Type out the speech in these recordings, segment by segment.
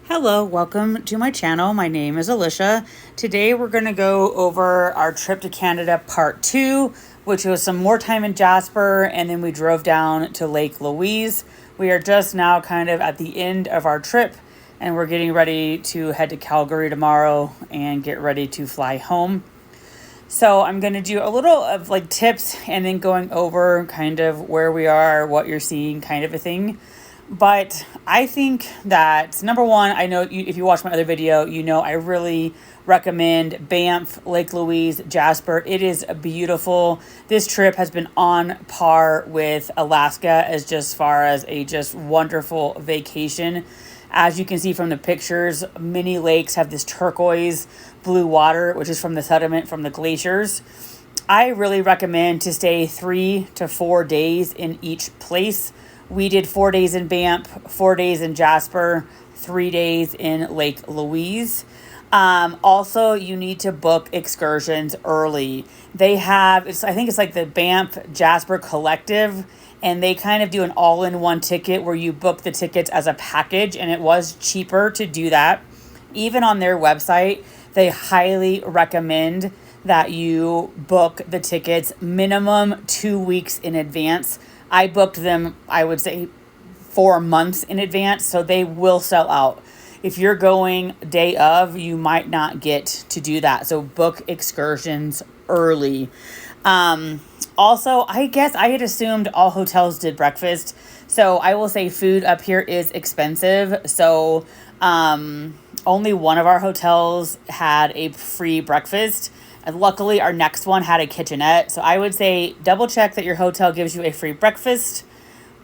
Hello, welcome to my channel. My name is Alicia. Today we're going to go over our trip to Canada part 2, which was some more time in Jasper, and then we drove down to Lake Louise. We are just now kind of at the end of our trip, and we're getting ready to head to Calgary tomorrow and get ready to fly home. So I'm going to do a little of tips and then going over kind of where we are, what you're seeing, kind of a thing. But I think that number one, I know if you watch my other video, you know I really recommend Banff, Lake Louise, Jasper. It is beautiful. This trip has been on par with Alaska as just far as a just wonderful vacation. As you can see from the pictures, many lakes have this turquoise blue water, which is from the sediment from the glaciers. I really recommend to stay 3 to 4 days in each place. We did 4 days in Banff, 4 days in Jasper, 3 days in Lake Louise. Also, you need to book excursions early. They have, I think it's like the Banff Jasper Collective, and they kind of do an all-in-one ticket where you book the tickets as a package, and it was cheaper to do that. Even on their website, they highly recommend that you book the tickets minimum 2 weeks in advance. I booked them, I would say, 4 months in advance, so they will sell out. If you're going day of, you might not get to do that. So book excursions early. Also, I guess I had assumed all hotels did breakfast. So I will say food up here is expensive. So only one of our hotels had a free breakfast. And luckily, our next one had a kitchenette. So I would say double check that your hotel gives you a free breakfast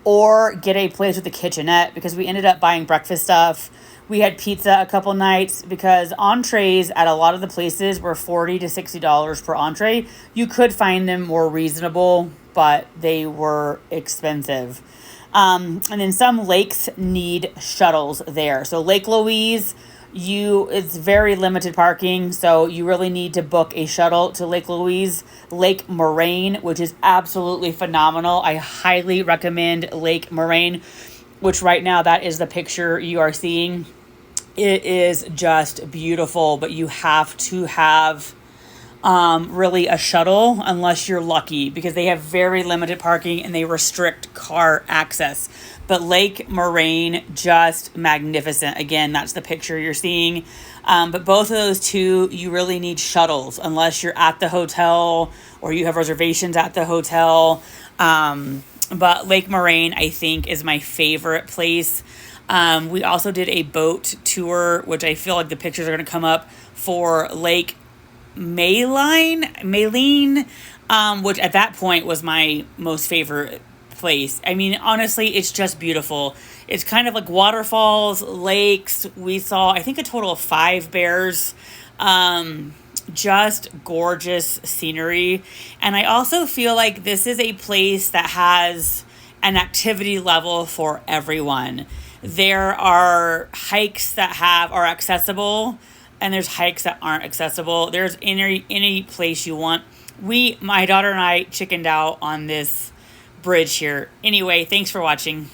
or get a place with a kitchenette, because we ended up buying breakfast stuff. We had pizza a couple nights because entrees at a lot of the places were $40 to $60 per entree. You could find them more reasonable, but they were expensive. And then some lakes need shuttles there. So Lake Louise, it's very limited parking, so you really need to book a shuttle to Lake Louise. Lake Moraine, which is absolutely phenomenal. I highly recommend Lake Moraine, which right now that is the picture you are seeing. It is just beautiful, but you have to have really a shuttle unless you're lucky, because they have very limited parking and they restrict car access. But Lake Moraine, just magnificent. Again, that's the picture you're seeing. But both of those two, you really need shuttles unless you're at the hotel or you have reservations at the hotel. But Lake Moraine, I think, is my favorite place. We also did a boat tour, which I feel like the pictures are going to come up, for Lake Maline, which at that point was my most favorite place. I mean, honestly, it's just beautiful. It's kind of like waterfalls, lakes. We saw, I think, a total of 5 bears. Just gorgeous scenery. And I also feel like this is a place that has an activity level for everyone. There are hikes that are accessible, and there's hikes that aren't accessible. There's any place you want. My daughter and I chickened out on this bridge here. Anyway, thanks for watching.